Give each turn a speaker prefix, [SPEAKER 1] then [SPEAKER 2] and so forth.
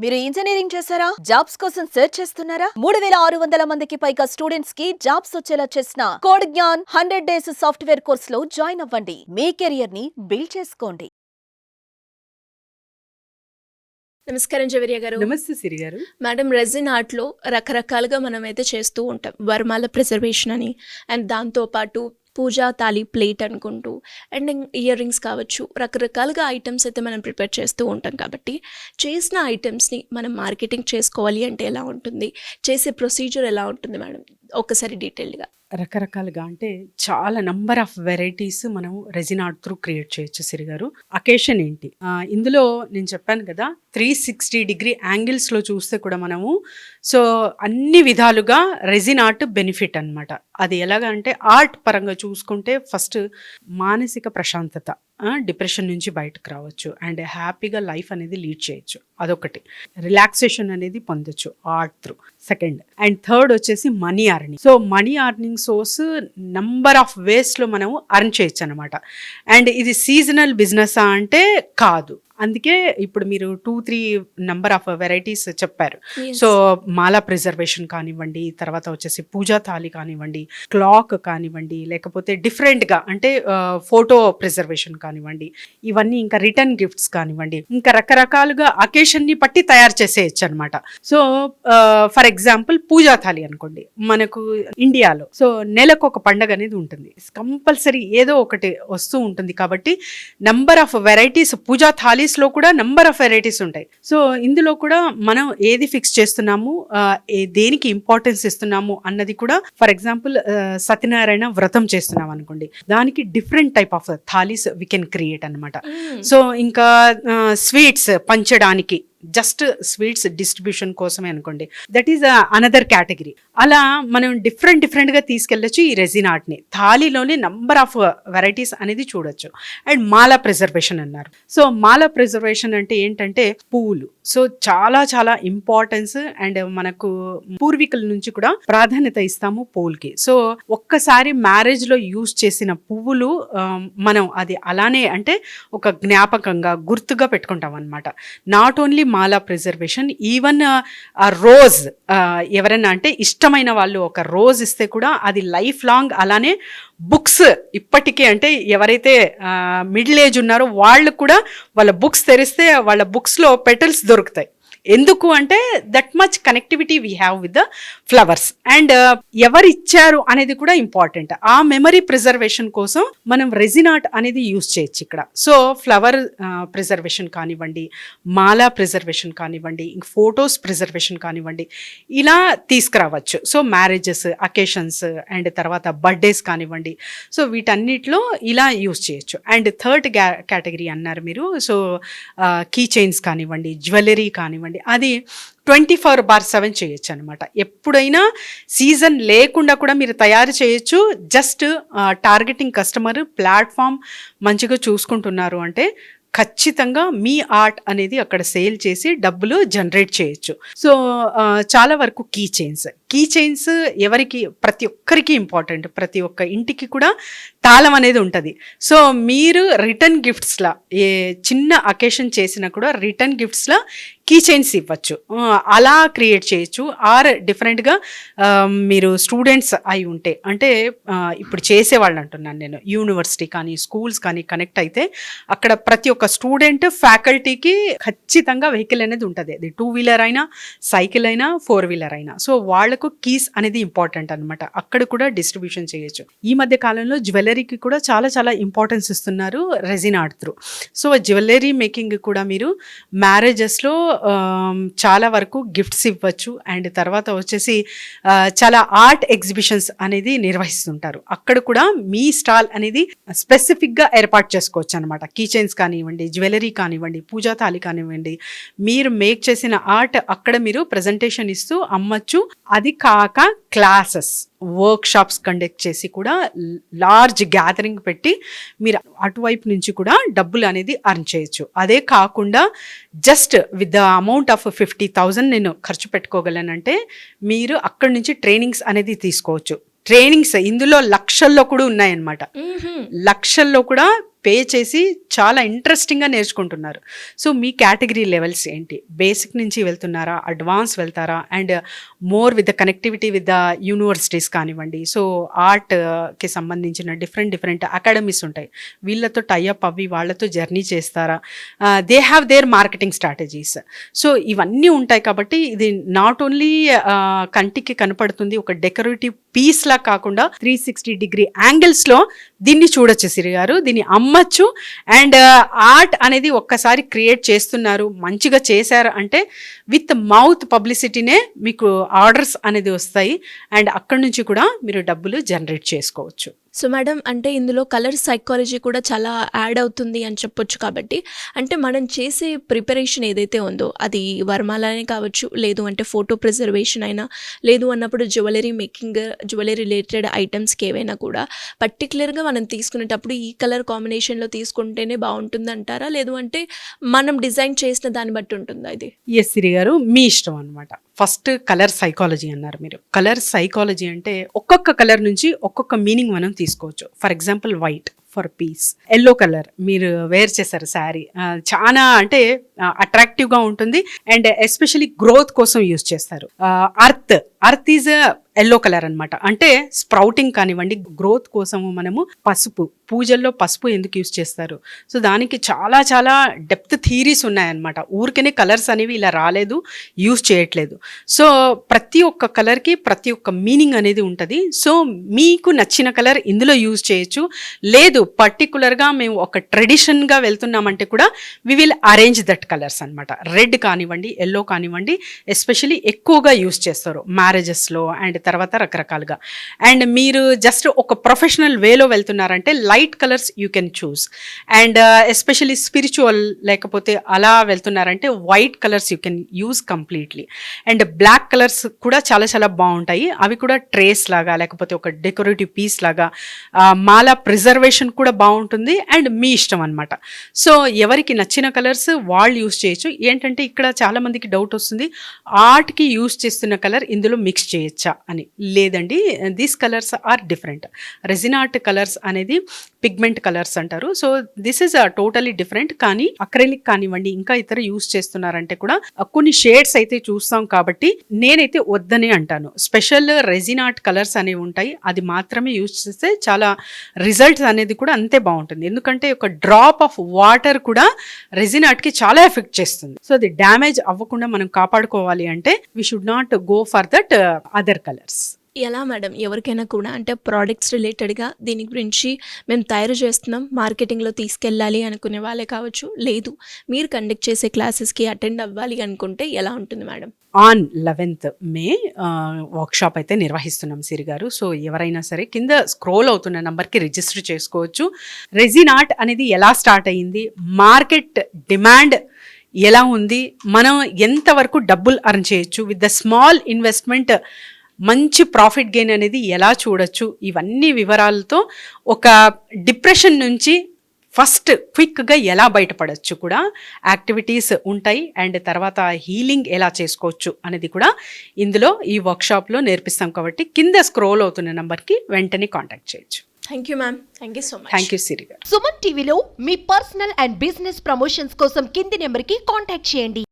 [SPEAKER 1] మీరు ఇంజనీరింగ్ చేశారా? జాబ్స్ కోసం సెర్చ్ చేస్తున్నారా? 3600 మందికి పైగా స్టూడెంట్స్ కి జాబ్స్ వచ్చేలా చేసిన code Gyan 100 days software course లో జాయిన్ అవ్వండి. మీ కెరియర్ ని బిల్డ్ చేసుకోండి.
[SPEAKER 2] నమస్కారం జవేరియా గారు.
[SPEAKER 3] నమస్తే సిరి గారు.
[SPEAKER 2] మేడం, రెజిన్ ఆర్ట్లో రకరకాలుగా మనమైతే చేస్తూ ఉంటాం. వరమాల ప్రిజర్వేషన్ అని, అండ్ దాంతోపాటు పూజా తాళి ప్లేట్ అనుకుంటూ, అండ్ ఇయర్ రింగ్స్ కావచ్చు, రకరకాలుగా ఐటమ్స్ అయితే మనం ప్రిపేర్ చేస్తూ ఉంటాం. కాబట్టి చేసిన ఐటమ్స్ని మనం మార్కెటింగ్ చేసుకోవాలి అంటే ఎలా ఉంటుంది, చేసే ప్రొసీజర్ ఎలా ఉంటుంది మేడం? ఒక్కసారి డీటెయిల్డ్గా.
[SPEAKER 3] రకరకాలుగా అంటే చాలా నంబర్ ఆఫ్ వెరైటీస్ మనం రెజిన్ ఆర్ట్ త్రూ క్రియేట్ చేయొచ్చు సిరి గారు. అకేషన్ ఏంటి, ఇందులో నేను చెప్పాను కదా 360 డిగ్రీ యాంగిల్స్లో చూస్తే కూడా మనము సో అన్ని విధాలుగా రెజిన్ ఆర్ట్ బెనిఫిట్ అనమాట. అది ఎలాగా అంటే ఆర్ట్ పరంగా చూసుకుంటే ఫస్ట్ మానసిక ప్రశాంతత, డిప్రెషన్ నుంచి బయటకు రావచ్చు అండ్ హ్యాపీగా లైఫ్ అనేది లీడ్ చేయొచ్చు. అదొకటి. రిలాక్సేషన్ అనేది పొందొచ్చు art through. Second and third వచ్చేసి money earning. So money earning source number of వేస్లో మనం అర్న్ చేయొచ్చు అనమాట. అండ్ ఇది సీజనల్ బిజినెస్ అంటే కాదు. అందుకే ఇప్పుడు మీరు 2-3 నంబర్ ఆఫ్ వెరైటీస్ చెప్పారు. సో మాలా ప్రిజర్వేషన్ కానివ్వండి, తర్వాత వచ్చేసి పూజా థాలి కానివ్వండి, క్లాక్ కానివ్వండి, లేకపోతే డిఫరెంట్గా అంటే ఫోటో ప్రిజర్వేషన్ కానివ్వండి, ఇవన్నీ ఇంకా రిటర్న్ గిఫ్ట్స్ కానివ్వండి, ఇంకా రకరకాలుగా అకేషన్ని బట్టి తయారు చేసేయచ్చు అనమాట. సో ఫర్ ఎగ్జాంపుల్ పూజా థాలి అనుకోండి, మనకు ఇండియాలో సో నెలకు ఒక పండగ అనేది ఉంటుంది, కంపల్సరీ ఏదో ఒకటి వస్తూ ఉంటుంది. కాబట్టి నంబర్ ఆఫ్ వెరైటీస్ పూజా థాలి లో కూడా నంబర్ ఆఫ్ వెరైటీస్ ఉంటాయి. సో ఇందులో కూడా మనం ఏది ఫిక్స్ చేస్తున్నాము, దేనికి ఇంపార్టెన్స్ ఇస్తున్నాము అన్నది కూడా, ఫర్ ఎగ్జాంపుల్ సత్యనారాయణ వ్రతం చేస్తున్నాం అనుకోండి, దానికి different type of thalis we can create అనమాట. సో ఇంకా స్వీట్స్ పంచడానికి, జస్ట్ స్వీట్స్ డిస్ట్రిబ్యూషన్ కోసమే అనుకోండి, దట్ ఈస్ అనదర్ కేటగిరీ. అలా మనం డిఫరెంట్గా తీసుకెళ్ళచ్చు ఈ రెజిన్ ఆర్ట్ని. థాలీలోనే నంబర్ ఆఫ్ వెరైటీస్ అనేది చూడొచ్చు. అండ్ మాలా ప్రిజర్వేషన్ అన్నారు. సో మాలా ప్రిజర్వేషన్ అంటే ఏంటంటే పువ్వులు. సో చాలా చాలా ఇంపార్టెన్స్ అండ్ మనకు పూర్వీకుల నుంచి కూడా ప్రాధాన్యత ఇస్తాము పువ్వులకి. సో ఒక్కసారి మ్యారేజ్లో యూజ్ చేసిన పువ్వులు మనం అది అలానే అంటే ఒక జ్ఞాపకంగా గుర్తుగా పెట్టుకుంటాం అనమాట. Not only Mala preservation, even rose, ఎవరైనా అంటే ఇష్టమైన వాళ్ళు ఒక రోజ్ ఇస్తే కూడా అది లైఫ్ లాంగ్. అలానే బుక్స్, ఇప్పటికీ అంటే ఎవరైతే మిడిల్ ఏజ్ ఉన్నారో వాళ్ళు కూడా వాళ్ళ బుక్స్ తెరిస్తే వాళ్ళ బుక్స్లో పెటల్స్ దొరుకుతాయి. ఎందుకు అంటే that much connectivity we have with the flowers. And ఎవరు ఇచ్చారు అనేది కూడా ఇంపార్టెంట్. ఆ మెమరీ ప్రిజర్వేషన్ కోసం మనం రెజిన్ ఆర్ట్ అనేది యూజ్ చేయొచ్చు ఇక్కడ. సో ఫ్లవర్ ప్రిజర్వేషన్ కానివ్వండి, మాలా ప్రిజర్వేషన్ కానివ్వండి, ఇంక ఫొటోస్ ప్రిజర్వేషన్ కానివ్వండి, ఇలా తీసుకురావచ్చు. సో మ్యారేజెస్, అకేషన్స్ అండ్ తర్వాత బర్త్డేస్ కానివ్వండి, సో వీటన్నిటిలో ఇలా యూజ్ చేయొచ్చు. అండ్ థర్డ్ కేటగిరీ అన్నారు మీరు, సో కీ చైన్స్ కానివ్వండి, జ్యువెలరీ కానివ్వండి, అది 24/7 చేయొచ్చు అనమాట. ఎప్పుడైనా సీజన్ లేకుండా కూడా మీరు తయారు చేయొచ్చు. జస్ట్ టార్గెటింగ్ కస్టమర్, ప్లాట్ఫామ్ మంచిగా చూసుకుంటున్నారు అంటే ఖచ్చితంగా మీ ఆర్ట్ అనేది అక్కడ సేల్ చేసి డబ్బులు జనరేట్ చేయొచ్చు. సో చాలా వరకు కీ చైన్స్ ఎవరికి, ప్రతి ఒక్కరికి ఇంపార్టెంట్. ప్రతి ఒక్క ఇంటికి కూడా తాళం అనేది ఉంటుంది. సో మీరు రిటర్న్ గిఫ్ట్స్లా ఏ చిన్న అకేషన్ చేసినా కూడా రిటర్న్ గిఫ్ట్స్లా కీ చైన్స్ ఇవ్వచ్చు. అలా క్రియేట్ చేయొచ్చు. ఆర్ డిఫరెంట్గా మీరు స్టూడెంట్స్ అయి ఉంటే, అంటే ఇప్పుడు చేసేవాళ్ళు అంటున్నాను నేను, యూనివర్సిటీ కానీ స్కూల్స్ కానీ కనెక్ట్ అయితే అక్కడ ప్రతి ఒక్క స్టూడెంట్, ఫ్యాకల్టీకి ఖచ్చితంగా వెహికల్ అనేది ఉంటుంది. అది 2 వీలర్ అయినా, సైకిల్ అయినా, 4 వీలర్ అయినా. సో వాళ్లకు కీస్ అనేది ఇంపార్టెంట్ అనమాట. అక్కడ కూడా డిస్ట్రిబ్యూషన్ చేయొచ్చు. ఈ మధ్య కాలంలో జ్యువెలరీకి కూడా చాలా చాలా ఇంపార్టెన్స్ ఇస్తున్నారు resin art through. So jewellery making కూడా మీరు మ్యారేజెస్లో చాలా వరకు గిఫ్ట్స్ ఇవ్వచ్చు. అండ్ తర్వాత వచ్చేసి చాలా ఆర్ట్ ఎగ్జిబిషన్స్ అనేది నిర్వహిస్తుంటారు. అక్కడ కూడా మీ స్టాల్ అనేది స్పెసిఫిక్గా ఏర్పాటు చేసుకోవచ్చు అనమాట. కీచైన్స్ కానివ్వండి, జ్యువెలరీ కానివ్వండి, పూజా థాలి కానివ్వండి, మీరు మేక్ చేసిన ఆర్ట్ అక్కడ మీరు ప్రజెంటేషన్ ఇస్తూ అమ్మచ్చు. అది కాక క్లాసెస్, వర్క్ షాప్స్ కండక్ట్ చేసి కూడా లార్జ్ గ్యాదరింగ్ పెట్టి మీరు అటువైపు నుంచి కూడా డబ్బులు అనేది అర్న్ చేయొచ్చు. అదే కాకుండా just with the amount of 50,000 నేను ఖర్చు పెట్టుకోగలనంటే మీరు అక్కడి నుంచి ట్రైనింగ్స్ అనేది తీసుకోవచ్చు. ట్రైనింగ్స్ ఇందులో లక్షల్లో కూడా ఉన్నాయన్నమాట. లక్షల్లో కూడా పే చేసి చాలా ఇంట్రెస్టింగ్గా నేర్చుకుంటున్నారు. సో మీ కేటగిరీ లెవెల్స్ ఏంటి? బేసిక్ నుంచి వెళ్తున్నారా, అడ్వాన్స్ వెళ్తారా, and more with the connectivity with the universities కానివ్వండి, సో ఆర్ట్కి సంబంధించిన డిఫరెంట్ అకాడమీస్ ఉంటాయి, వీళ్ళతో టైఅప్ అవ్వి వాళ్ళతో జర్నీ చేస్తారా, they have their marketing strategies. So ఇవన్నీ ఉంటాయి కాబట్టి ఇది నాట్ ఓన్లీ కంటికి కనపడుతుంది ఒక డెకరేటివ్ పీస్లా కాకుండా 360 డిగ్రీ యాంగిల్స్లో దీన్ని చూడొచ్చు సిరి గారు, దీన్ని అమ్మచ్చు. అండ్ ఆర్ట్ అనేది ఒక్కసారి క్రియేట్ చేస్తున్నారు, మంచిగా చేశారు అంటే విత్ మౌత్ పబ్లిసిటీనే మీకు ఆర్డర్స్ అనేది వస్తాయి అండ్ అక్కడి నుంచి కూడా మీరు డబ్బులు జనరేట్ చేసుకోవచ్చు.
[SPEAKER 2] సో మేడం, అంటే ఇందులో కలర్ సైకాలజీ కూడా చాలా యాడ్ అవుతుంది అని చెప్పొచ్చు. కాబట్టి అంటే మనం చేసే ప్రిపరేషన్ ఏదైతే ఉందో అది వరమాలనే కావచ్చు, లేదు అంటే ఫోటో ప్రిజర్వేషన్ అయినా, లేదు అన్నప్పుడు జ్యువెలరీ మేకింగ్, జ్యువెలరీ రిలేటెడ్ ఐటమ్స్కి ఏవైనా కూడా పర్టికులర్గా మనం తీసుకునేటప్పుడు ఈ కలర్ కాంబినేషన్లో తీసుకుంటేనే బాగుంటుంది అంటారా, లేదు అంటే మనం డిజైన్ చేసిన దాన్ని బట్టి ఉంటుందా ఇది?
[SPEAKER 3] ఎస్ సిరి గారు, మీ ఇష్టం అనమాట. ఫస్ట్ కలర్ సైకాలజీ అన్నారు మీరు. కలర్ సైకాలజీ అంటే ఒక్కొక్క కలర్ నుంచి ఒక్కొక్క మీనింగ్ మనం తీసుకోవచ్చు. For example white for piece, yellow colour మీరు వేర్ చేశారు శారీ, చాలా అంటే అట్రాక్టివ్గా ఉంటుంది అండ్ ఎస్పెషలీ గ్రోత్ కోసం యూజ్ చేస్తారు. అర్త్ ఈజ్ ఎల్లో కలర్ అనమాట, అంటే స్ప్రౌటింగ్ కానివ్వండి, గ్రోత్ కోసము మనము పసుపు, పూజల్లో పసుపు ఎందుకు యూజ్ చేస్తారు, సో దానికి చాలా చాలా డెప్త్ థీరీస్ ఉన్నాయన్నమాట. ఊరికనే కలర్స్ అనేవి ఇలా రాలేదు, యూజ్ చేయట్లేదు. సో ప్రతి ఒక్క కలర్కి ప్రతి ఒక్క మీనింగ్ అనేది ఉంటుంది. సో మీకు నచ్చిన కలర్ ఇందులో యూజ్ చేయొచ్చు. లేదు పర్టికులర్గా మేము ఒక ట్రెడిషన్గా వెళ్తున్నామంటే కూడా we will arrange that colours అనమాట. రెడ్ కానివ్వండి, ఎల్లో కానివ్వండి, ఎస్పెషలీ ఎక్కువగా యూజ్ చేస్తారు మ్యారేజెస్లో అండ్ తర్వాత రకరకాలుగా. అండ్ మీరు జస్ట్ ఒక ప్రొఫెషనల్ వేలో వెళ్తున్నారంటే light colours you can choose. And especially spiritual లేకపోతే అలా వెళ్తున్నారంటే white colours you can use completely. And black colours కూడా చాలా చాలా బాగుంటాయి, అవి కూడా ట్రేస్ లాగా లేకపోతే ఒక డెకరేటివ్ పీస్ లాగా, మాల ప్రిజర్వేషన్ కూడా బాగుంటుంది అండ్ మీ ఇష్టం అనమాట. సో ఎవరికి నచ్చిన కలర్స్ వాళ్ళు యూజ్ చేయొచ్చు. ఏంటంటే ఇక్కడ చాలా మందికి డౌట్ వస్తుంది, ఆర్ట్కి యూజ్ చేస్తున్న కలర్ ఇందులో మిక్స్ చేయొచ్చా అని. లేదండి, these colours are different. Resin art colours అనేది పిగ్మెంట్ కలర్స్ అంటారు. So this is totally different. కానీ అక్రెలిక్ కానివ్వండి ఇంకా ఇతర యూజ్ చేస్తున్నారంటే కూడా కొన్ని షేడ్స్ అయితే చూస్తాం కాబట్టి నేనైతే వద్దని అంటాను. స్పెషల్ రెజిన్ ఆర్ట్ కలర్స్ అనేవి ఉంటాయి, అది మాత్రమే యూజ్ చేస్తే చాలా రిజల్ట్స్ అనేది కూడా అంతే బాగుంటుంది. ఎందుకంటే ఒక డ్రాప్ ఆఫ్ వాటర్ కూడా రెజిన్ ఆర్ట్కి చాలా ఎఫెక్ట్ చేస్తుంది. సో అది డ్యామేజ్ అవ్వకుండా మనం కాపాడుకోవాలి అంటే we should not go for that other colours.
[SPEAKER 2] ఎలా మేడం, ఎవరికైనా కూడా అంటే ప్రోడక్ట్స్ రిలేటెడ్గా దీని గురించి మేము తయారు చేస్తున్నాం, మార్కెటింగ్లో తీసుకెళ్ళాలి అనుకునే వాళ్ళే కావచ్చు, లేదు మీరు కండక్ట్ చేసే క్లాసెస్కి అటెండ్ అవ్వాలి అనుకుంటే ఎలా ఉంటుంది madam?
[SPEAKER 3] On 11th May workshop అయితే నిర్వహిస్తున్నాం సిరి గారు. సో ఎవరైనా సరే కింద స్క్రోల్ అవుతున్న నెంబర్కి రిజిస్టర్ చేసుకోవచ్చు. రెజిన్ ఆర్ట్ అనేది ఎలా స్టార్ట్ అయ్యింది, మార్కెట్ డిమాండ్ ఎలా ఉంది, మనం ఎంతవరకు డబ్బులు అర్న్ చేయొచ్చు, విత్ ద స్మాల్ ఇన్వెస్ట్మెంట్ మంచి ప్రాఫిట్ గెయిన్ అనేది ఎలా చూడొచ్చు, ఇవన్నీ వివరాలతో ఒక డిప్రెషన్ నుంచి ఫస్ట్ క్విక్గా ఎలా బయటపడవచ్చు కూడా యాక్టివిటీస్ ఉంటాయి. అండ్ తర్వాత హీలింగ్ ఎలా చేసుకోవచ్చు అనేది కూడా ఇందులో ఈ వర్క్షాప్లో నేర్పిస్తాం. కాబట్టి కింద స్క్రోల్ అవుతున్న నెంబర్కి వెంటనే కాంటాక్ట్ చేయొచ్చు.
[SPEAKER 2] Thank you ma'am, thank you so much.
[SPEAKER 3] Thank you Siri గారు.
[SPEAKER 4] సుమన్ టీవీలో మీ పర్సనల్ అండ్ బిజినెస్ ప్రమోషన్స్ కోసం కింది నెంబర్కి కాంటాక్ట్ చేయండి.